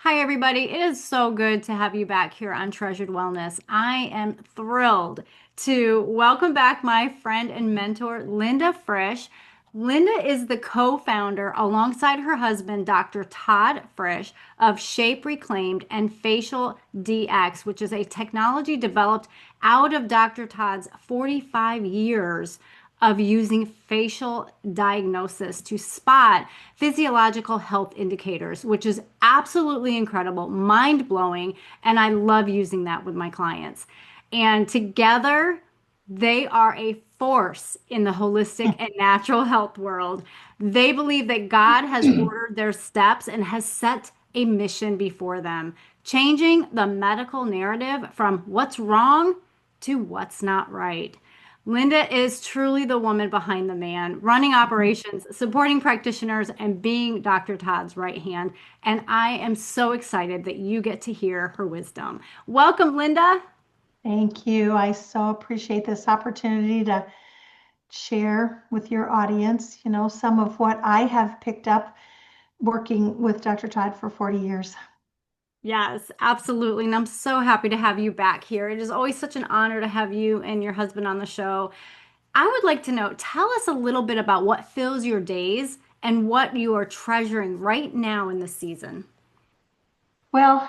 Hi, everybody. It is so good to have you back here on Treasured Wellness. I am thrilled to welcome back my friend and mentor, Linda Frisch. Linda is the co-founder, alongside her husband, Dr. Todd Frisch, of Shape Reclaimed and Facial DX, which is a technology developed out of Dr. Todd's 45 years of using facial diagnosis to spot physiological health indicators, which is absolutely incredible, mind blowing. And I love using that with my clients. And together, they are a force in the holistic and natural health world. They believe that God has ordered their steps and has set a mission before them, changing the medical narrative from what's wrong to what's not right. Linda is truly the woman behind the man, running operations, supporting practitioners, and being Dr. Todd's right hand. And I am so excited that you get to hear her wisdom. Welcome, Linda. Thank you. I so appreciate this opportunity to share with your audience, some of what I have picked up working with Dr. Todd for 40 years. Yes, absolutely. And I'm so happy to have you back here. It is always such an honor to have you and your husband on the show. I would like to know, tell us a little bit about what fills your days and what you are treasuring right now in the season. Well,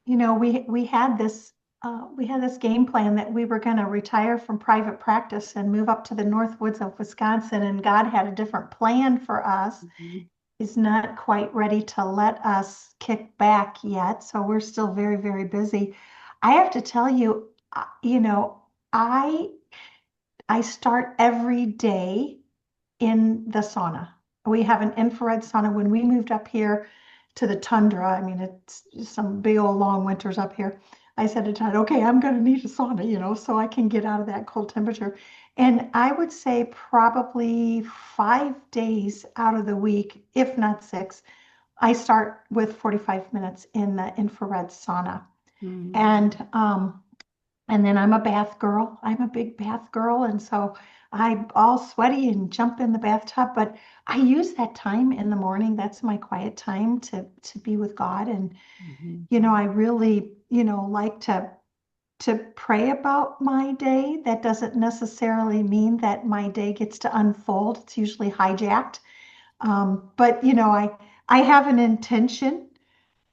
we had this game plan that we were going to retire from private practice and move up to the north woods of Wisconsin, and God had a different plan for us. Mhm. He's not quite ready to let us kick back yet, so we're still very, very busy. I have to tell you, I I start every day in the sauna. We have an infrared sauna. When we moved up here to the tundra, I mean, it's some big old long winters up here. I said to Todd, okay, I'm going to need a sauna, so I can get out of that cold temperature. And I would say probably 5 days out of the week, if not six, I start with 45 minutes in the infrared sauna. Mhm. And then I'm a bath girl. I'm a big bath girl. And so I'm all sweaty and jump in the bathtub. But I use that time in the morning. That's my quiet time to be with God. And, Mhm. I really, like to pray about my day. That doesn't necessarily mean that my day gets to unfold. It's usually hijacked. But I have an intention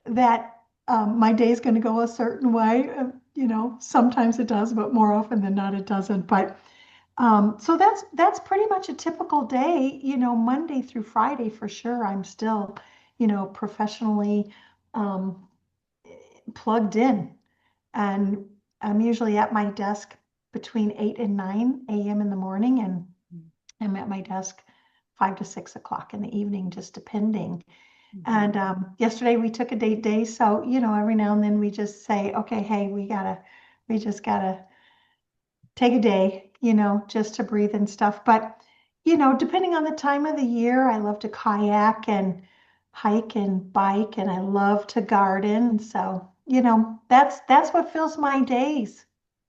that my day is going to go a certain way. Sometimes it does, but more often than not, it doesn't. But so that's pretty much a typical day. Monday through Friday for sure. I'm still, professionally um, plugged in, and I'm usually at my desk between 8 and 9 a.m. in the morning, and I'm at my desk 5 to 6 o'clock in the evening, just depending. Mhm. And yesterday we took a date day, so every now and then we just say, okay, hey, we just gotta take a day, just to breathe and stuff. But depending on the time of the year, I love to kayak and hike and bike, and I love to garden. So that's what fills my days.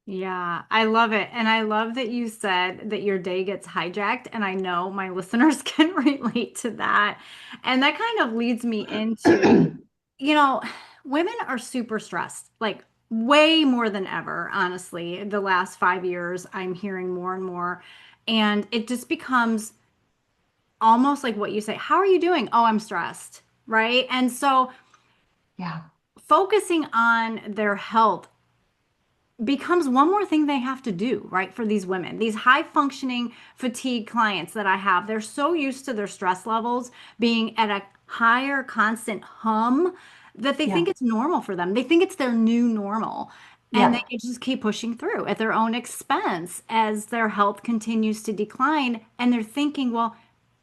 Yeah, I love it. And I love that you said that your day gets hijacked. And I know my listeners can relate to that. And that kind of leads me into, you know, women are super stressed, like way more than ever, honestly. The last 5 years, I'm hearing more and more. And it just becomes almost like what you say. How are you doing? Oh, I'm stressed. Right. And so Yeah. focusing on their health becomes one more thing they have to do, right? For these women, these high functioning fatigue clients that I have, they're so used to their stress levels being at a higher constant hum that they think Yeah. it's normal for them. They think it's their new normal. And they Yeah. can just keep pushing through at their own expense as their health continues to decline. And they're thinking, well,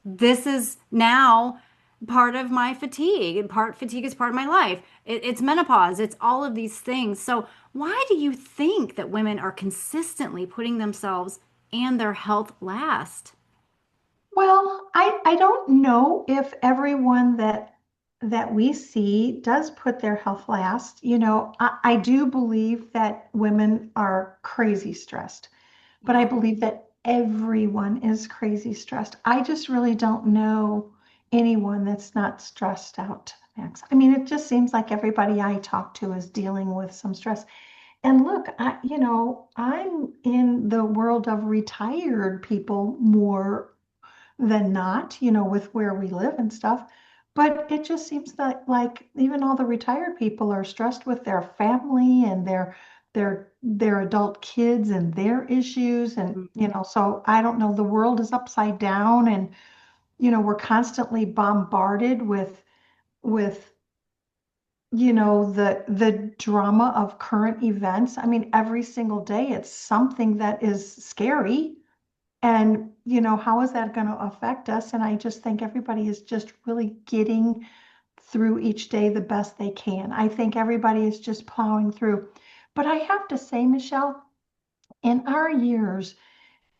this is now part of my fatigue and part fatigue is part of my life. It's menopause, it's all of these things. So why do you think that women are consistently putting themselves and their health last? Well, I don't know if everyone that we see does put their health last. I do believe that women are crazy stressed, but I Yeah. believe that everyone is crazy stressed. I just really don't know anyone that's not stressed out to the max. I mean, it just seems like everybody I talk to is dealing with some stress. And look, I'm in the world of retired people more than not, with where we live and stuff. But it just seems that like even all the retired people are stressed with their family and their adult kids and their issues. And, Mhm. so I don't know, the world is upside down and, we're constantly bombarded with the drama of current events. I mean, every single day it's something that is scary. And, how is that going to affect us? And I just think everybody is just really getting through each day the best they can. I think everybody is just plowing through. But I have to say, Michelle, in our years,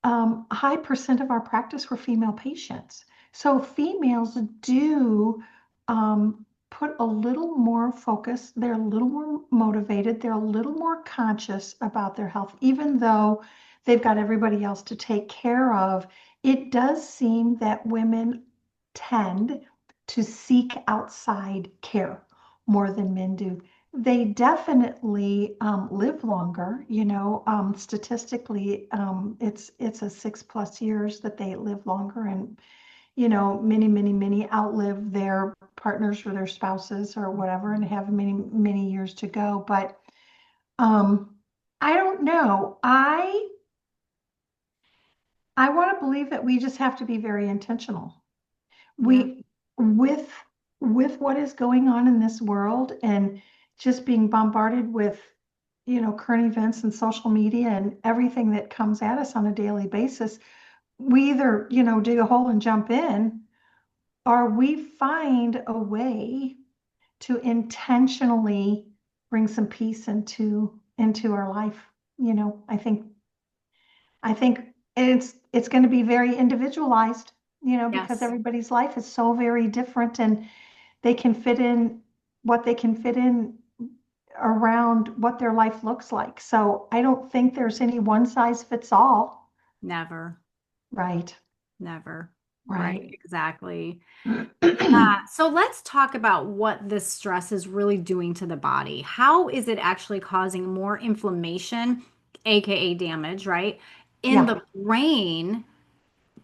a high percent of our practice were female patients. So females do put a little more focus, they're a little more motivated, they're a little more conscious about their health, even though they've got everybody else to take care of. It does seem that women tend to seek outside care more than men do. They definitely live longer. Statistically, it's a 6+ years that they live longer, and many, many, many outlive their partners or their spouses or whatever, and have many, many years to go. But um, I don't know. I want to believe that we just have to be very intentional. Yeah. We with with what is going on in this world and just being bombarded with current events and social media and everything that comes at us on a daily basis, we either dig a hole and jump in, or we find a way to intentionally bring some peace into our life. I think it's going to be very individualized, because Yes. everybody's life is so very different, and they can fit in what they can fit in around what their life looks like. So I don't think there's any one size fits all. Never. Right, Never. Right. right. Exactly. Yeah. So let's talk about what this stress is really doing to the body. How is it actually causing more inflammation, aka damage, right? In Yeah, the brain,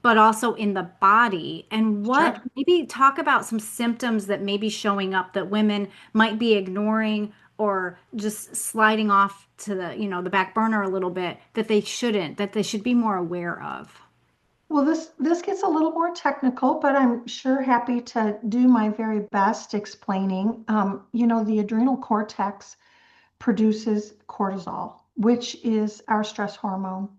but also in the body. And what sure. maybe talk about some symptoms that may be showing up that women might be ignoring or just sliding off to the back burner a little bit that they shouldn't, that they should be more aware of. Well, this gets a little more technical, but I'm sure happy to do my very best explaining. The adrenal cortex produces cortisol, which is our stress hormone,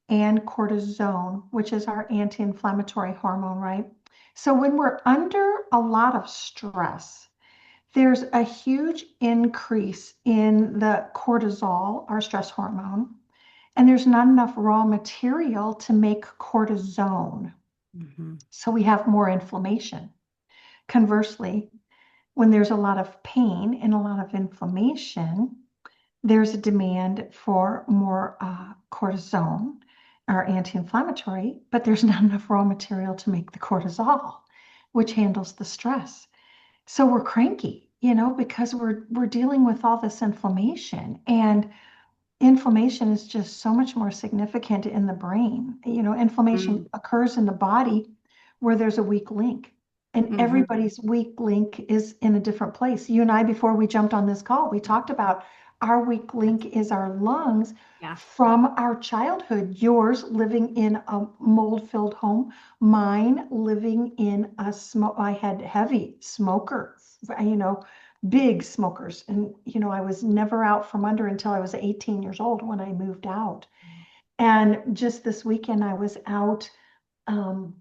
and cortisone, which is our anti-inflammatory hormone, right? So when we're under a lot of stress, there's a huge increase in the cortisol, our stress hormone, and there's not enough raw material to make cortisone. Hmm. So we have more inflammation. Conversely, when there's a lot of pain and a lot of inflammation, there's a demand for more cortisone or anti-inflammatory, but there's not enough raw material to make the cortisol, which handles the stress. So we're cranky, because we're dealing with all this inflammation, and inflammation is just so much more significant in the brain. Inflammation occurs in the body where there's a weak link. And Hmm. everybody's weak link is in a different place. You and I, before we jumped on this call, we talked about our weak link is our lungs Yeah. from our childhood. Yours living in a mold-filled home, mine living in a smoke. I had heavy smokers, big smokers. And, I was never out from under until I was 18 years old when I moved out. And just this weekend, I was out um,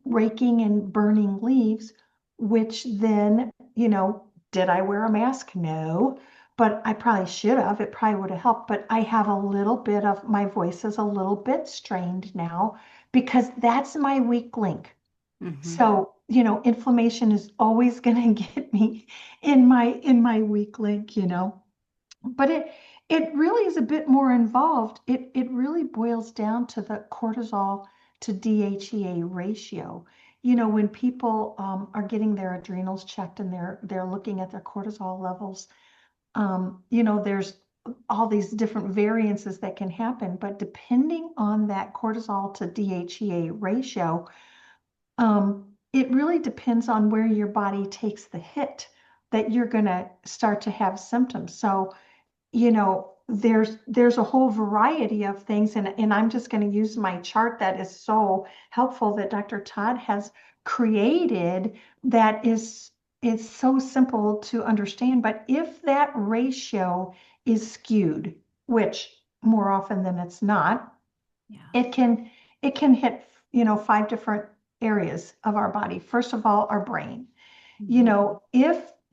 raking and burning leaves, which then, did I wear a mask? No, but I probably should have. It probably would have helped. But I have a little bit of my voice is a little bit strained now because that's my weak link. Hmm. So, inflammation is always going to get me in my weak link, but it really is a bit more involved. It really boils down to the cortisol to DHEA ratio. when people are getting their adrenals checked and they're looking at their cortisol levels, there's all these different variances that can happen, but depending on that cortisol to DHEA ratio, it really depends on where your body takes the hit that you're going to start to have symptoms. So, there's a whole variety of things, and I'm just going to use my chart that is so helpful that Dr. Todd has created that is so simple to understand. But if that ratio is skewed, which more often than it's not, Yeah. it can it can hit, five different areas of our body. First of all, our brain. Mhm.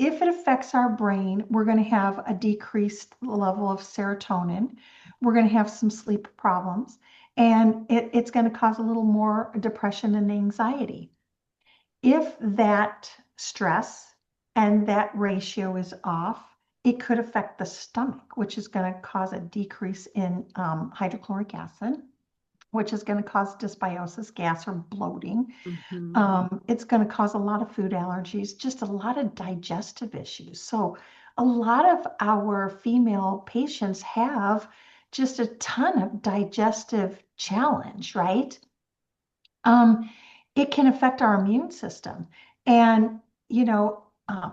If it affects our brain, we're going to have a decreased level of serotonin. We're going to have some sleep problems, and it's going to cause a little more depression and anxiety. If that stress and that ratio is off, it could affect the stomach, which is going to cause a decrease in hydrochloric acid, which is going to cause dysbiosis, gas, or bloating. Mhm. It's going to cause a lot of food allergies, just a lot of digestive issues. So, a lot of our female patients have just a ton of digestive challenge, right? Um, it can affect our immune system, and you know, uh,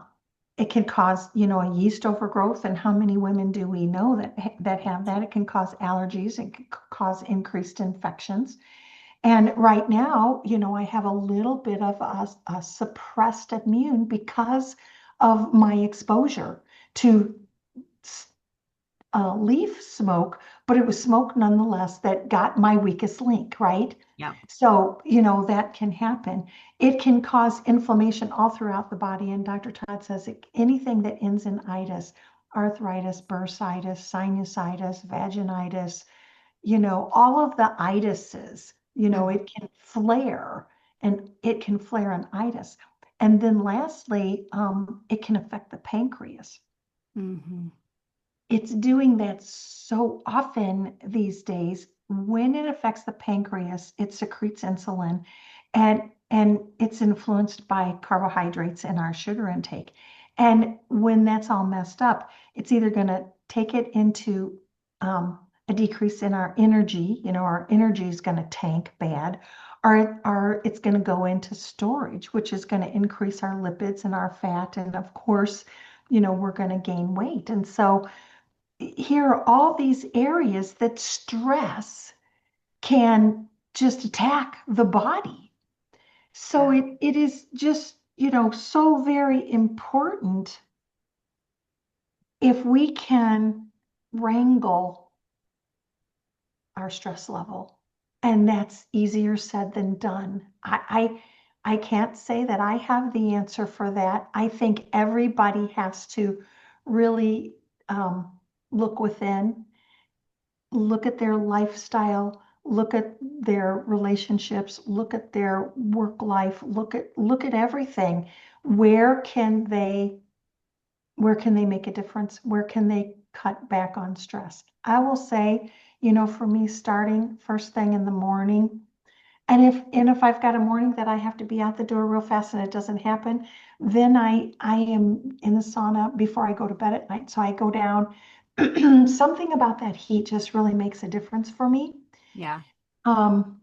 it can cause a yeast overgrowth. And how many women do we know that have that? It can cause allergies. It can cause increased infections. And right now, I have a little bit of a suppressed immune because of my exposure to leaf smoke, but it was smoke nonetheless that got my weakest link, right? Yeah. So, that can happen. It can cause inflammation all throughout the body. And Dr. Todd says anything that ends in itis, arthritis, bursitis, sinusitis, vaginitis, all of the itises, Mhm. it can flare, and it can flare an itis. And then lastly, it can affect the pancreas. Mhm. It's doing that so often these days. When it affects the pancreas, it secretes insulin, and it's influenced by carbohydrates and our sugar intake. And when that's all messed up, it's either going to take it into a decrease in our energy. Our energy is going to tank bad, or it's going to go into storage, which is going to increase our lipids and our fat. And of course, we're going to gain weight. And so here are all these areas that stress can just attack the body. So Yeah. it is just, so very important if we can wrangle our stress level. And that's easier said than done. I can't say that I have the answer for that. I think everybody has to really look within, look at their lifestyle, look at their relationships, look at their work life, look at everything. Where can they where can they make a difference? Where can they cut back on stress? I will say, for me, starting first thing in the morning, and if I've got a morning that I have to be out the door real fast and it doesn't happen, then I am in the sauna before I go to bed at night. So I go down. Something about that heat just really makes a difference for me. Yeah. Um,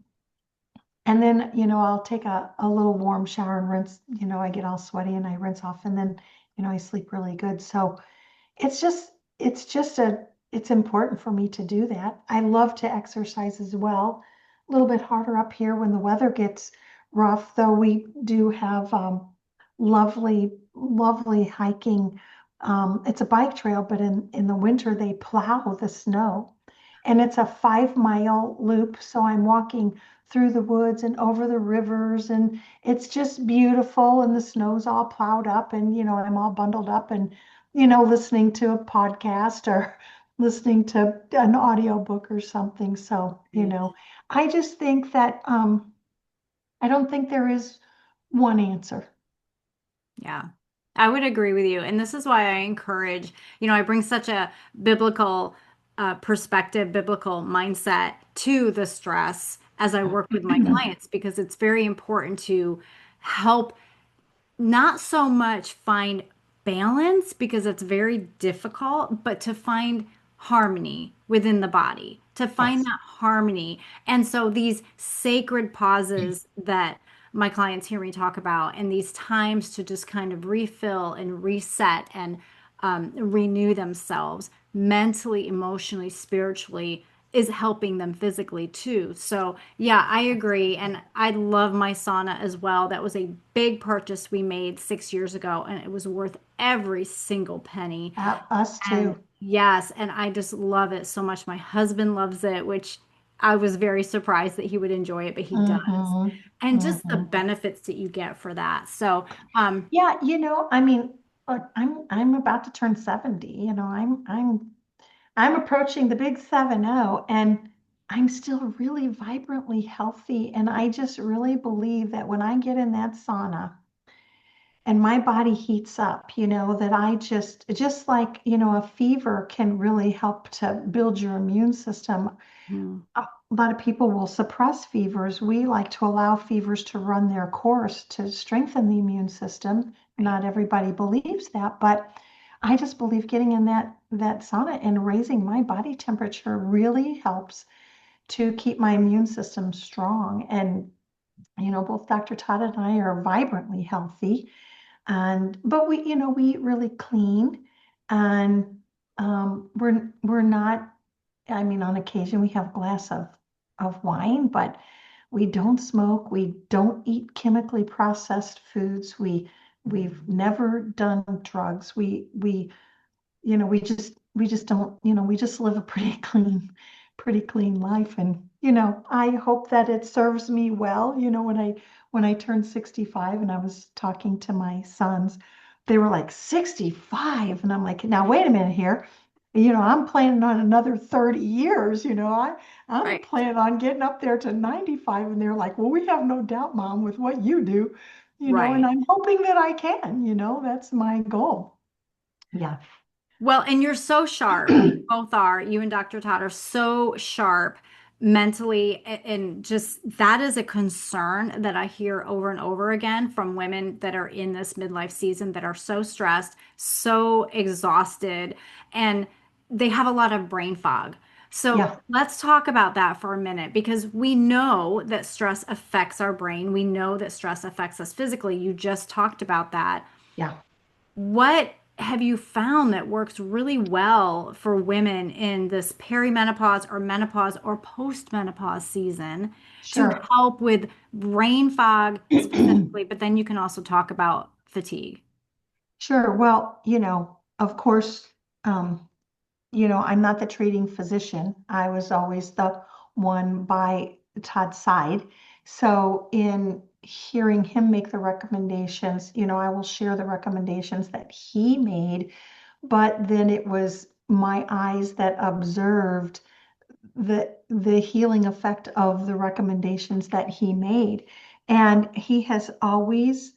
and then, I'll take a little warm shower and rinse. I get all sweaty and I rinse off, and then, I sleep really good. So it's important for me to do that. I love to exercise as well. A little bit harder up here when the weather gets rough, though we do have lovely, lovely hiking. It's a bike trail, but in the winter they plow the snow. And it's a 5 mile loop. So I'm walking through the woods and over the rivers, and it's just beautiful. And the snow's all plowed up, and I'm all bundled up and listening to a podcast or listening to an audiobook or something. So, Right. I just think that I don't think there is one answer. Yeah. I would agree with you. And this is why I encourage, I bring such a biblical perspective, biblical mindset to the stress as I work with my clients because it's very important to help not so much find balance because it's very difficult, but to find harmony within the body, to find Yes. that harmony. And so these sacred pauses that my clients hear me talk about, and these times to just kind of refill and reset and renew themselves mentally, emotionally, spiritually, is helping them physically too. So, yeah, I agree. And I love my sauna as well. That was a big purchase we made 6 years ago, and it was worth every single penny. Us And too. yes, and I just love it so much. My husband loves it, which I was very surprised that he would enjoy it, but he does. Hmm. And just the Hmm. benefits that you get for that. So, Yeah, I mean, look, I'm about to turn 70. I'm approaching the big 7-0, and I'm still really vibrantly healthy. And I just really believe that when I get in that sauna and my body heats up, that I just like, a fever can really help to build your immune system. mm, A lot of people will suppress fevers. We like to allow fevers to run their course to strengthen the immune system. right, Not everybody believes that, but I just believe getting in that sauna and raising my body temperature really helps to keep my immune system strong. And both Dr. Todd and I are vibrantly healthy, but we eat really clean, and we're not. I mean, on occasion we have a glass of wine, but we don't smoke. We don't eat chemically processed foods. We've never done drugs. We just don't, we just live a pretty clean life. And I hope that it serves me well. When I turned 65 and I was talking to my sons, they were like, 65. And I'm like, now wait a minute here. I'm planning on another 30 years. I'm right. planning on getting up there to 95. And they're like, well, we have no doubt, Mom, with what you do, and Right. I'm hoping that I can. That's my goal. Yeah. Well, and you're so sharp. You both are. You and Dr. Todd are so sharp mentally. And just that is a concern that I hear over and over again from women that are in this midlife season that are so stressed, so exhausted, and they have a lot of brain fog. So Yeah. let's talk about that for a minute because we know that stress affects our brain. We know that stress affects us physically. You just talked about that. Yeah. What have you found that works really well for women in this perimenopause or menopause or postmenopause season to Sure. help with brain fog specifically, but then you can also talk about fatigue. Sure. Well, of course, um, I'm not the treating physician. I was always the one by Todd's side. So in hearing him make the recommendations, I will share the recommendations that he made, but then it was my eyes that observed the healing effect of the recommendations that he made. And he has always,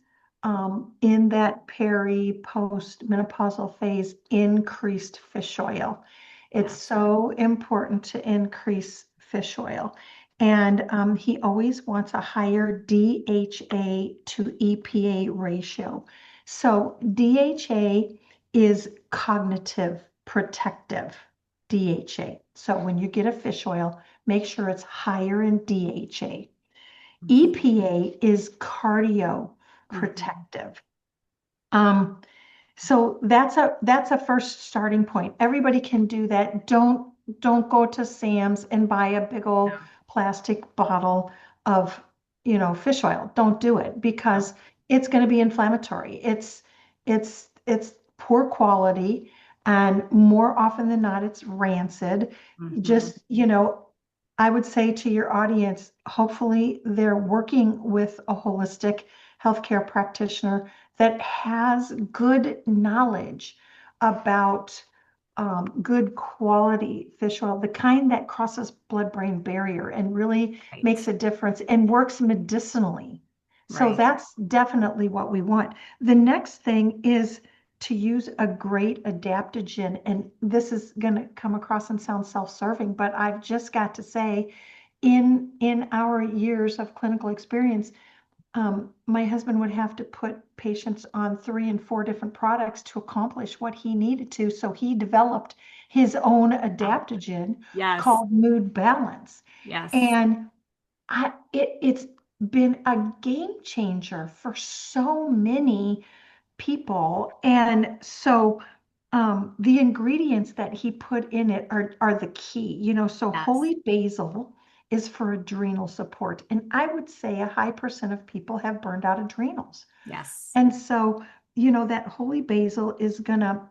in that post menopausal phase, increased fish oil. It's Yeah. so important to increase fish oil. And he always wants a higher DHA to EPA ratio. So DHA is cognitive protective. DHA. So when you get a fish oil, make sure it's higher in DHA. Mhm. EPA is cardio Mhm. protective. Um, so that's a first starting point. Everybody can do that. Don't go to Sam's and buy a big old No, plastic bottle of, fish oil. Don't do it no. because it's going to be inflammatory. It's poor quality, and more often than not it's rancid. Mhm. Just, I would say to your audience, hopefully they're working with a holistic healthcare practitioner that has good knowledge about good quality fish oil, the kind that crosses blood-brain barrier and really Right. makes a difference and works medicinally. So Right. that's definitely what we want. The next thing is to use a great adaptogen. And this is going to come across and sound self-serving, but I've just got to say, in our years of clinical experience, my husband would have to put patients on 3 and 4 different products to accomplish what he needed to. So he developed his own Wow. adaptogen Yes. called Mood Balance. Yes. And it's been a game changer for so many people. And so the ingredients that he put in it are the key, so Yes. holy basil is for adrenal support. And I would say a high percent of people have burned out adrenals. Yes. And so, that holy basil is going to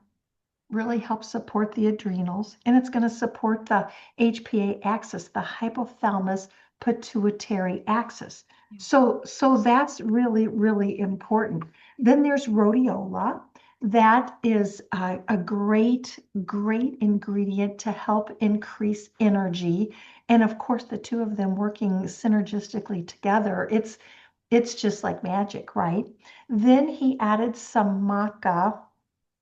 really help support the adrenals, and it's going to support the HPA axis, the hypothalamus pituitary axis. Yeah. So that's really, really important. Then there's rhodiola. That is a great, great ingredient to help increase energy. And of course, the two of them working synergistically together, it's just like magic, right? Then he added some maca.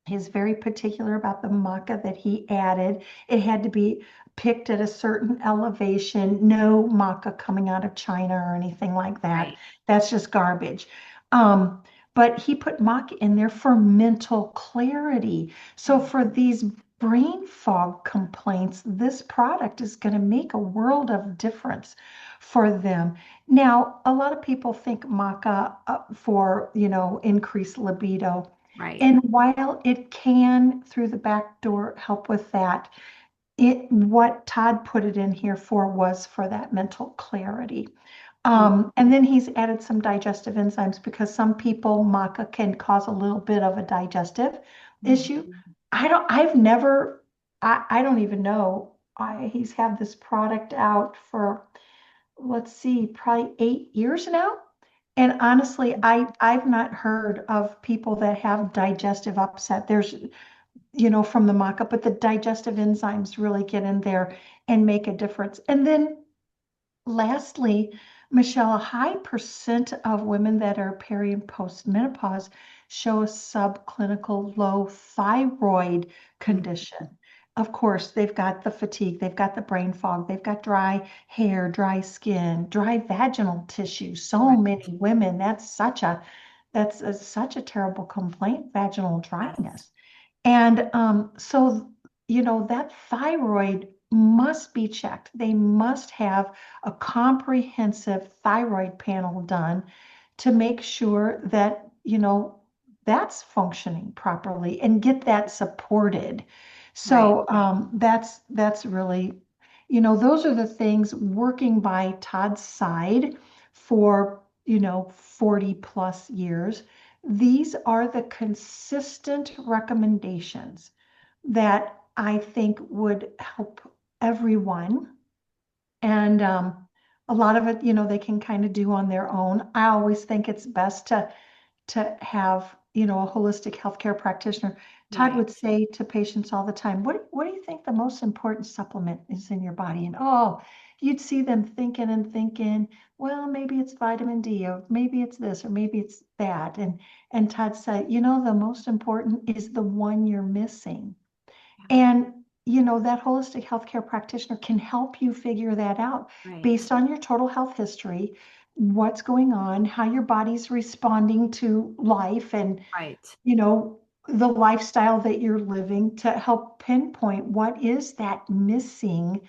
He's very particular about the maca that he added. It had to be picked at a certain elevation. No maca coming out of China or anything like that. Right. That's just garbage. Um, but he put maca in there for mental clarity. So Mm. for these brain fog complaints, this product is going to make a world of difference for them. Now, a lot of people think maca for, increased libido. Right. And while it can, through the back door, help with that, what Todd put it in here for was for that mental clarity. Mm. And then he's added some digestive enzymes because some people, maca can cause a little bit of a digestive issue. Mm. I've never, I don't even know. He's had this product out for, let's see, probably 8 years now. And honestly, I've not heard of people that have digestive upset. There's, from the mock-up, but the digestive enzymes really get in there and make a difference. And then lastly, Michelle, a high percent of women that are peri and post-menopause show a subclinical low thyroid Mm. condition. Of course, they've got the fatigue, they've got the brain fog, they've got dry hair, dry skin, dry vaginal tissue. So Right. many women, such a terrible complaint, vaginal Yes. dryness. And so, that thyroid must be checked. They must have a comprehensive thyroid panel done to make sure that, that's functioning properly and get that supported. Right. So that's really, those are the things working by Todd's side for, 40 plus years. These are the consistent recommendations that I think would help everyone. And a lot of it, they can kind of do on their own. I always think it's best to have, a holistic healthcare practitioner. Todd Right. would say to patients all the time, what do you think the most important supplement is in your body? And oh, you'd see them thinking and thinking, well, maybe it's vitamin D, or maybe it's this, or maybe it's that. And Todd said, the most important is the one you're missing. Yeah. And that holistic healthcare practitioner can help you figure that out Right. based on your total health history, what's going on, how your body's responding to life, and Right. you know the lifestyle that you're living to help pinpoint what is that missing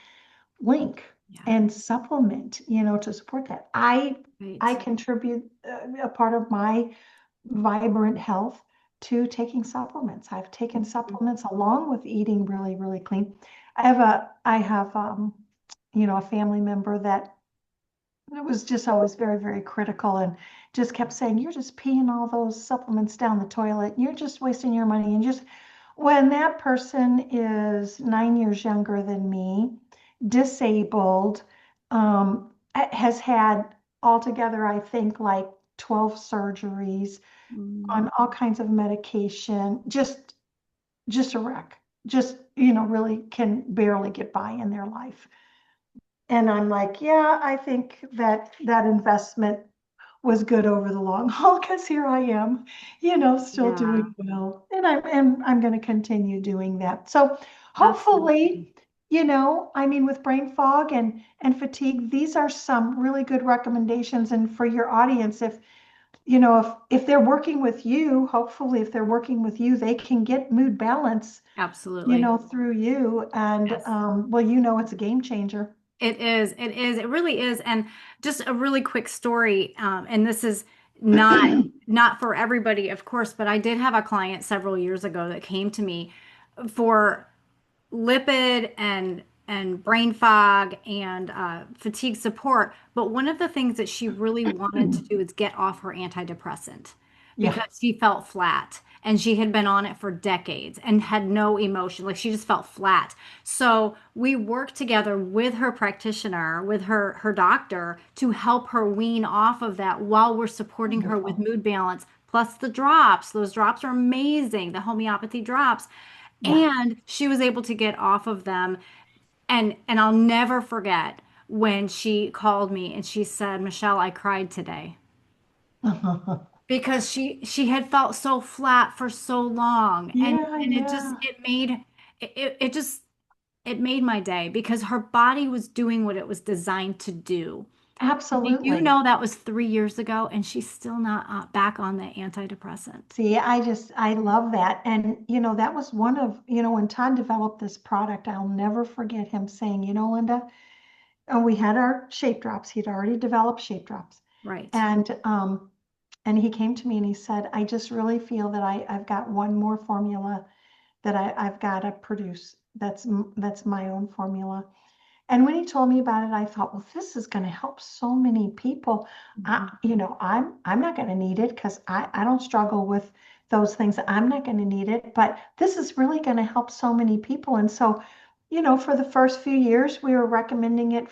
link Yeah. and supplement, to support that. I Right. contribute a part of my vibrant health to taking supplements. I've taken Mhm. supplements along with eating really, really clean. I have a family member that was just always very, very critical and just kept saying, you're just peeing all those supplements down the toilet. You're just wasting your money. And just when that person is 9 years younger than me, disabled, has had altogether, I think, like 12 surgeries Mm. on all kinds of medication, just a wreck, just, really can barely get by in their life. And I'm like, yeah, I think that investment was good over the long haul because here I am, still Yeah. doing well. And I'm going to continue doing that. So Absolutely. hopefully, I mean, with brain fog and fatigue, these are some really good recommendations. And for your audience, if they're working with you, hopefully if they're working with you, they can get mood balance, Absolutely. through you. And Yes. well, it's a game changer. It is. It is. It really is. And just a really quick story. And this is not for everybody, of course, but I did have a client several years ago that came to me for lipid and brain fog and fatigue support. But one of the things that she really wanted to do is get off her antidepressant Yeah. because she felt flat and she had been on it for decades and had no emotion. Like she just felt flat. So we worked together with her practitioner, with her doctor to help her wean off of that while we're supporting her with Wonderful. mood balance. Plus the drops. Those drops are amazing, the homeopathy drops. Yeah. And she was able to get off of them. And I'll never forget when she called me and she said, Michelle, I cried today because she had felt so flat for so long. Yeah, And it just yeah. it just it made my day because her body was doing what it was designed to do. Do you Absolutely. know that was 3 years ago and she's still not back on the antidepressant? See, I love that. And, that was one of, when Todd developed this product, I'll never forget him saying, Linda, and we had our shape drops. He'd already developed shape drops. Right. And he came to me and he said, I just really feel that I've got one more formula that I've got to produce. That's my own formula. And when he told me about it, I thought, well, this is going to help so many people. Mhm. I'm not going to need it because I don't struggle with those things. I'm not going to need it, but this is really going to help so many people. And so, for the first few years, we were recommending it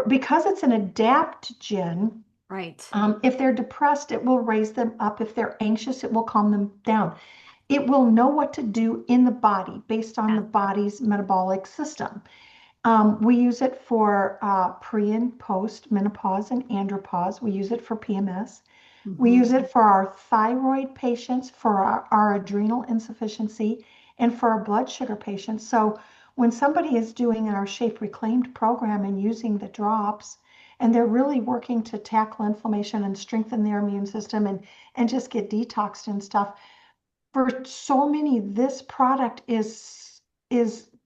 because it's an adaptogen. Right. If they're depressed, it will raise them up. If they're anxious, it will calm them down. It will know what to do in the body based on the Yeah. body's metabolic system. We use it for pre and post menopause and andropause. We use it for PMS. We Hmm. use it for our thyroid patients, for our adrenal insufficiency, and for our blood sugar patients. So when somebody is doing our Shape Reclaimed program and using the drops, and they're really working to tackle inflammation and strengthen their immune system and just get detoxed and stuff, for so many, this product is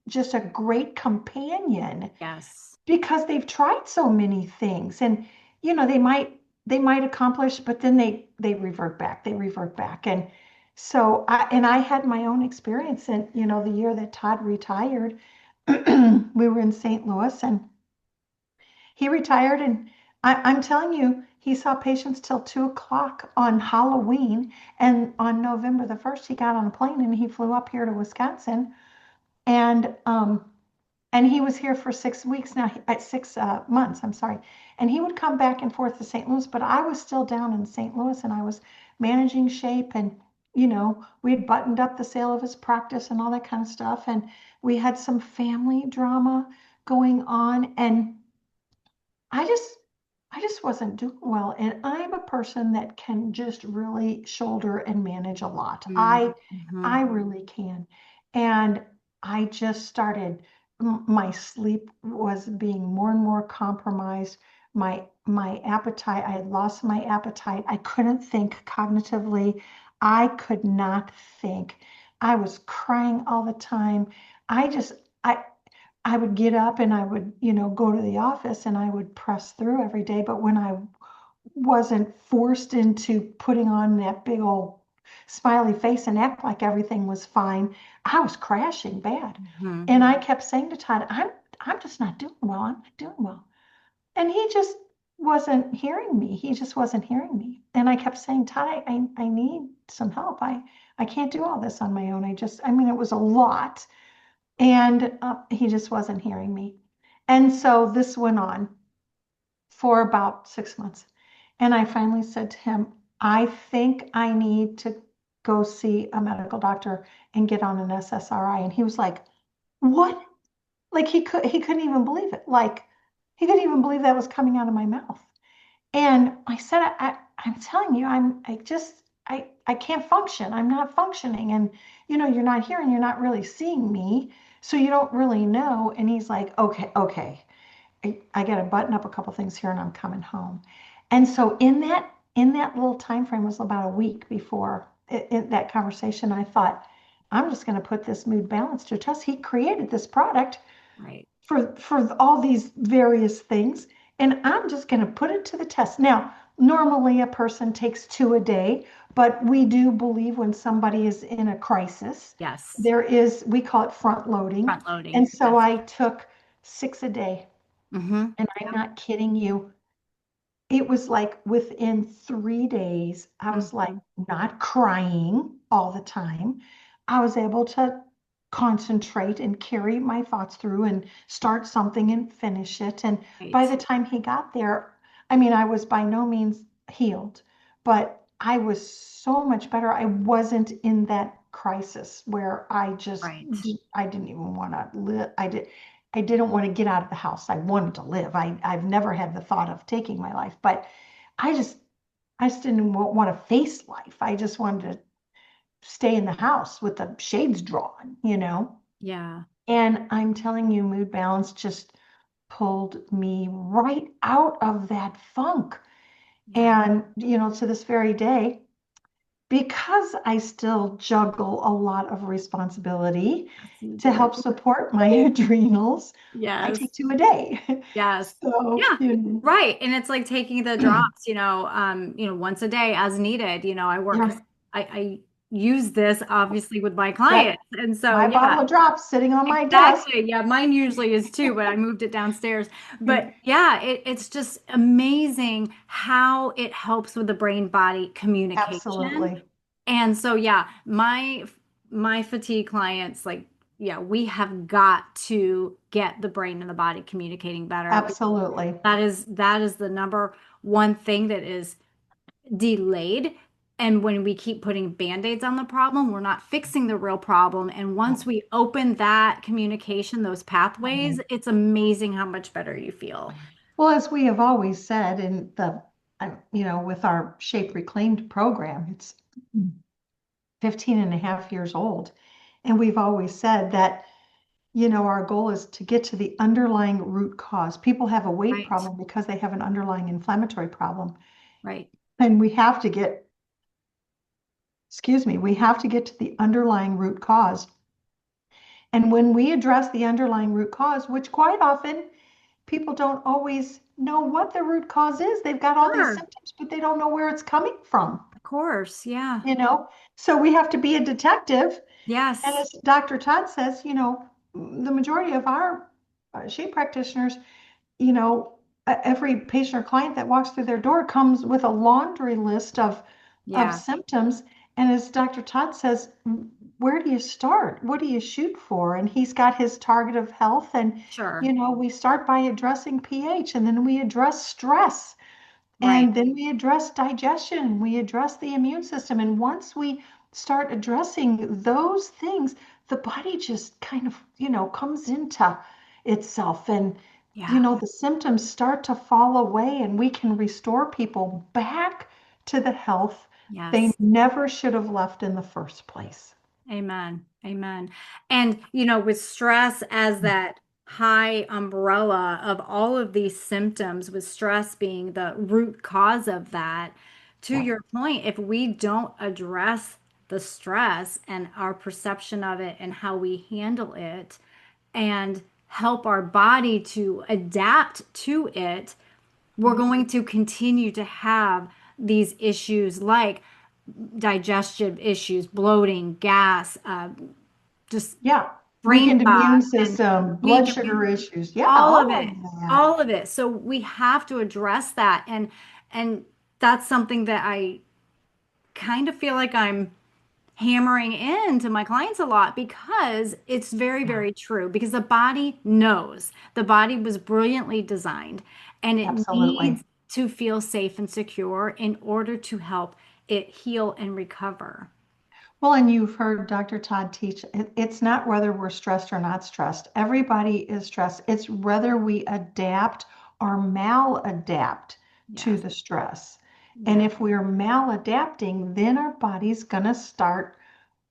just a great companion Yes. because they've tried so many things. And they might accomplish, but then they revert back. And so I had my own experience. And the year that Todd retired, we were in St. Louis, and he retired. And I'm telling you, he saw patients till 2 o'clock on Halloween. And on November the 1st, he got on a plane and he flew up here to Wisconsin. And he was here for 6 weeks now, at 6 months, I'm sorry. And he would come back and forth to St. Louis, but I was still down in St. Louis and I was managing Shape. And, we had buttoned up the sale of his practice and all that kind of stuff. And we had some family drama going on. And I just I just wasn't doing well. And I'm a person that can just really shoulder and manage a lot. I Mm-hmm. really can. And I just started my sleep was being more and more compromised. My appetite, I had lost my appetite. I couldn't think cognitively. I could not think. I was crying all the time. I just I would get up and I would, go to the office and I would press through every day. But when I wasn't forced into putting on that big old smiley face and act like everything was fine, I was crashing bad. Hmm. And I kept saying to Todd, I'm just not doing well. I'm not doing well. And he just wasn't hearing me. He just wasn't hearing me. And I kept saying, Todd, I need some help. I can't do all this on my own. I mean, it was a lot. And he just wasn't hearing me. And so this went on for about 6 months. And I finally said to him, I think I need to go see a medical doctor and get on an SSRI. And he was like, what? Like he couldn't even believe it. Like he couldn't even believe that was coming out of my mouth. And I said, I'm telling you, I can't function. I'm not functioning. And, you're not hearing, you're not really seeing me. So you don't really know. And he's like, okay, okay. I got to button up a couple things here and I'm coming home. And so in that little time frame was about a week before in that conversation, I thought, I'm just going to put this mood balance to a test. He created this product Right. for all these various things, and I'm just going to put it to the test. Now, normally a person takes two a day, but we do believe when somebody is in a crisis, Yes. there is, we call it front loading. Front loading. And so Yes. I took six a day, Mm-hmm. and I'm Yep. not kidding you. It was like within 3 days, I was like Mm-hmm. not crying all the time. I was able to concentrate and carry my thoughts through and start something and finish it. And by Right. the time he got there, I mean, I was by no means healed, but I was so much better. I wasn't in that crisis where Right. I didn't even want to live. I didn't want to get out of the house. I wanted to live. I've never had the thought of taking my life, but I just, I just didn't want to face life. I just wanted to stay in the house with the shades drawn, you know? Yeah. And I'm telling you, mood balance just pulled me right out of that funk. Yeah. And, to this very day, because I still juggle a lot of responsibility Yes, you to do. help support my adrenals, I Yes. take two a day. Yes. So, Yeah. Right. And it's like taking the drops, once a day as needed. I work yeah, because I use this obviously with my yep. clients. And so, My yeah, bottle of drops sitting on my desk. exactly. Yeah, mine usually is too, but I moved it downstairs. Yeah, But yeah, it's just amazing how it helps with the brain body communication. absolutely. And so yeah, my fatigue clients, like, yeah, we have got to get the brain and the body communicating better. Absolutely. That is the number one thing that is delayed. And when we keep putting band-aids on the problem, we're not fixing the real problem. And once No. we open that communication, those pathways, Mhm. it's amazing how much better you feel. Well, as we have always said in with our Shape Reclaimed program, it's 15 and a half years old. And we've always said that, our goal is to get to the underlying root cause. People have a weight Right, problem because they have an underlying inflammatory problem. right. And we have to get to the underlying root cause. And when we address the underlying root cause, which quite often people don't always know what the root cause is, they've got all these Sure. symptoms, but they don't know where it's coming from, Of course. Yeah. you know? So we have to be a detective. And Yes. as Dr. Todd says, the majority of our shape practitioners, you know, every patient or client that walks through their door comes with a laundry list of Yeah. symptoms. And as Dr. Todd says, where do you start? What do you shoot for? And he's got his target of health. And, Sure. we start by addressing pH, and then we address stress, Right. and then we address digestion, we address the immune system. And once we start addressing those things, the body just kind of, comes into itself. And, Yeah. the symptoms start to fall away, and we can restore people back to the health they Yes. never should have left in the first place. Amen. Amen. And, with stress as that high umbrella of all of these symptoms, with stress being the root cause of that, to Yeah. your point, if we don't address the stress and our perception of it and how we handle it and help our body to adapt to it, we're going to continue to have these issues like digestive issues, bloating, gas, just Yeah. brain Weakened immune fog and system, blood weak sugar immune, issues. Yeah, all of all it, of that. all of it. So we have to address that. And that's something that I kind of feel like I'm hammering into my clients a lot because it's very, Yeah, very true. Because the body knows the body was brilliantly designed and it absolutely. needs to feel safe and secure in order to help it heal and recover. Well, and you've heard Dr. Todd teach, it's not whether we're stressed or not stressed. Everybody is stressed. It's whether we adapt or maladapt to Yes. the stress. And Yeah. if we're maladapting, then our body's going to start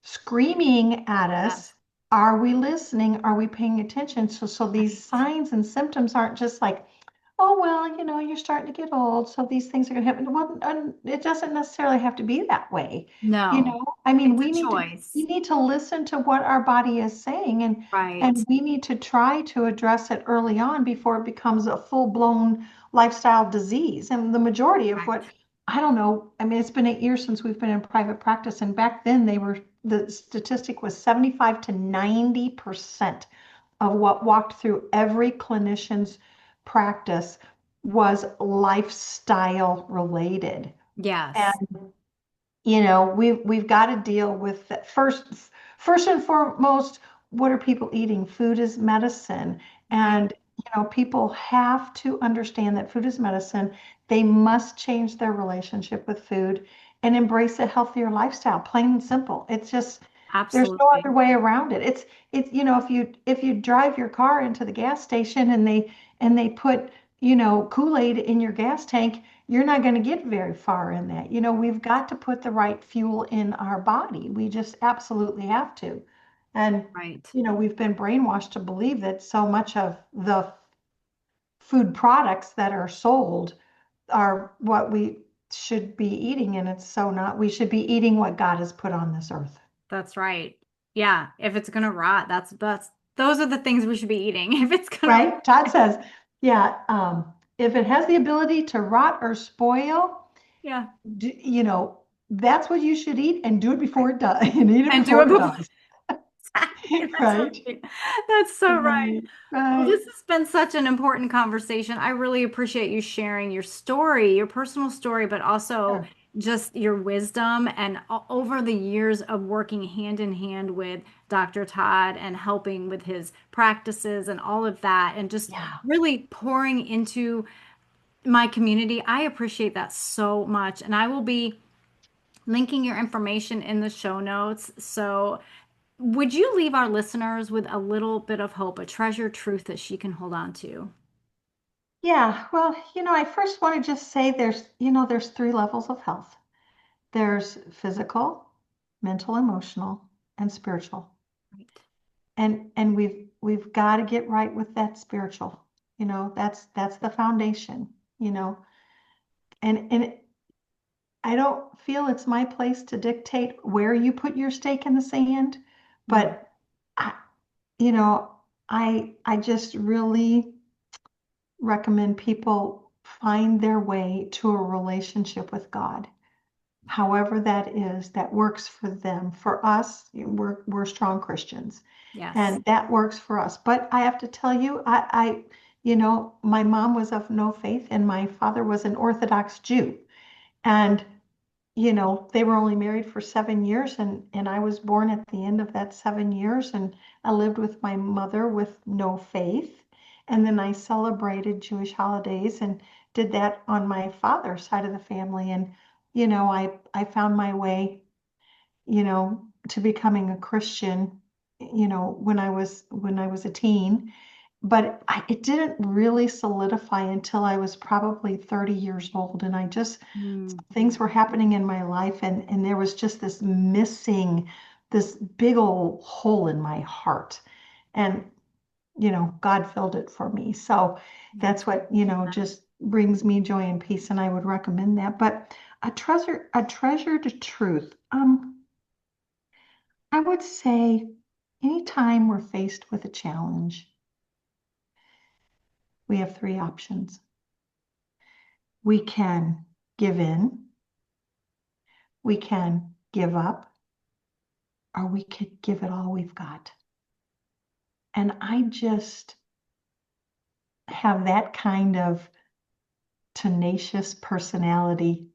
screaming at us. Yes. Are we listening? Are we paying attention? So these Right. signs and symptoms aren't just like, oh, well, you're starting to get old, so these things are going to happen. Well, and it doesn't necessarily have to be that way. No, I mean, it's we a need to we choice. need to listen to what our body is saying, Right. and we need to try to address it early on before it becomes a full-blown lifestyle disease. And the majority of what, Right. I don't know, I mean, it's been 8 years since we've been in private practice, and back then the statistic was 75 to 90% of what walked through every clinician's practice was lifestyle related. Yes. And we've got to deal with that first and foremost. What are people eating? Food is medicine. Right. And people have to understand that food is medicine. They must change their relationship with food and embrace a healthier lifestyle, plain and simple. It's just, there's no other Absolutely. way around it. It's if you drive your car into the gas station and they put Kool-Aid in your gas tank, you're not going to get very far in that. We've got to put the right fuel in our body. We just absolutely have to. And, Right. we've been brainwashed to believe that so much of the food products that are sold are what we should be eating, and it's so not. We should be eating what God has put on this earth. That's right. Yeah. If it's gonna rot, that's those are the things we should be eating. If it's gonna, Right? Todd says, yeah, if it has the ability to rot or spoil, yeah. that's what you should eat, and do it Right. before it does, and eat it And do before it it before. does. Exactly. That's Right? right. That's so right. Right. Well, Right. this has been such an important conversation. I really appreciate you sharing your story, your personal story, but also Sure. just your wisdom and over the years of working hand in hand with Dr. Todd and helping with his practices and all of that, and just Yeah. really pouring into my community. I appreciate that so much. And I will be linking your information in the show notes. So, would you leave our listeners with a little bit of hope, a treasure truth that she can hold on to? Yeah. Well, I first want to just say there's three levels of health. There's physical, mental, emotional, and spiritual. Right. And we've got to get right with that spiritual. That's the foundation, you know. And I don't feel it's my place to dictate where you put your stake in the sand, Mm, but I, you know, I just really recommend people find their way to a relationship with God. However that is, that works for them. For us, we're strong Christians, yes. and that works for us. But I have to tell you, my mom was of no faith, and my father was an Orthodox Jew, and they were only married for 7 years, and I was born at the end of that 7 years, and I lived with my mother with no faith. And then I celebrated Jewish holidays and did that on my father's side of the family. And, I found my way, to becoming a Christian, when I was a teen. But it didn't really solidify until I was probably 30 years old. And Mm, things were happening in my life, and there was just this big old hole in my heart. And, God filled it for me. So right. that's what, just brings me joy and peace. And I would recommend that. But a treasure to truth. I would say anytime we're faced with a challenge, we have three options. We can give in, we can give up, or we could give it all we've got. And I just have that kind of tenacious personality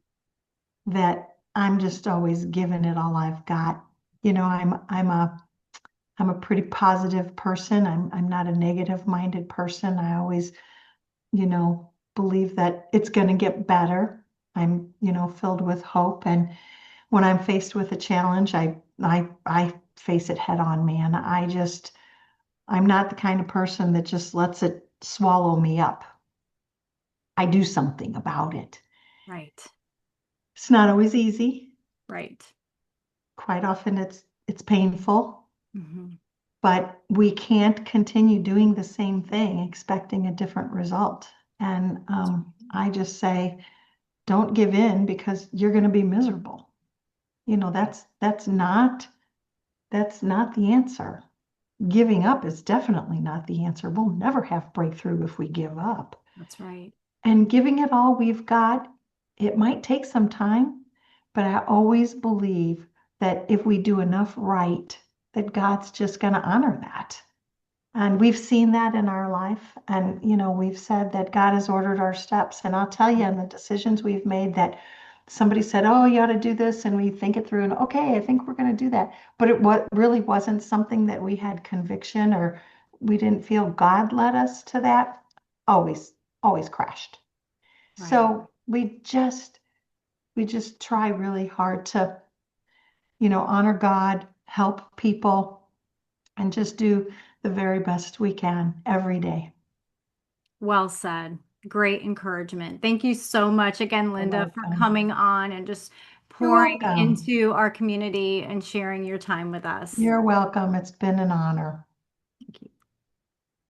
that I'm just always giving it all I've got. I'm a pretty positive person. I'm not a negative minded person. I always, believe that it's going to get better. I'm, filled with hope. And when I'm faced with a challenge, I face it head on, man. I'm not the kind of person that just lets it swallow me up. I do something about it. Right. It's not always easy. Right. Quite often it's painful, Hmm. but we can't continue doing the same thing expecting a different result. And I just say, don't give in because you're going to be miserable. That's not the answer. Giving up is definitely not the answer. We'll never have breakthrough if we give up. That's right. And giving it all we've got, it might take some time, but I always believe that if we do enough right, that God's just going to honor that. And we've seen that in our life. And, we've said that God has ordered our steps. And I'll tell you, in the decisions we've made, that somebody said, oh, you ought to do this. And we think it through and, okay, I think we're going to do that. But really wasn't something that we had conviction, or we didn't feel God led us to that. Always, always crashed. Right. So we just try really hard to, honor God, help people, and just do the very best we can every day. Well said. Great encouragement. Thank you so much again, You're Linda, for welcome. coming on and just You're pouring welcome. into our community and sharing your time with us. You're welcome. It's been an honor.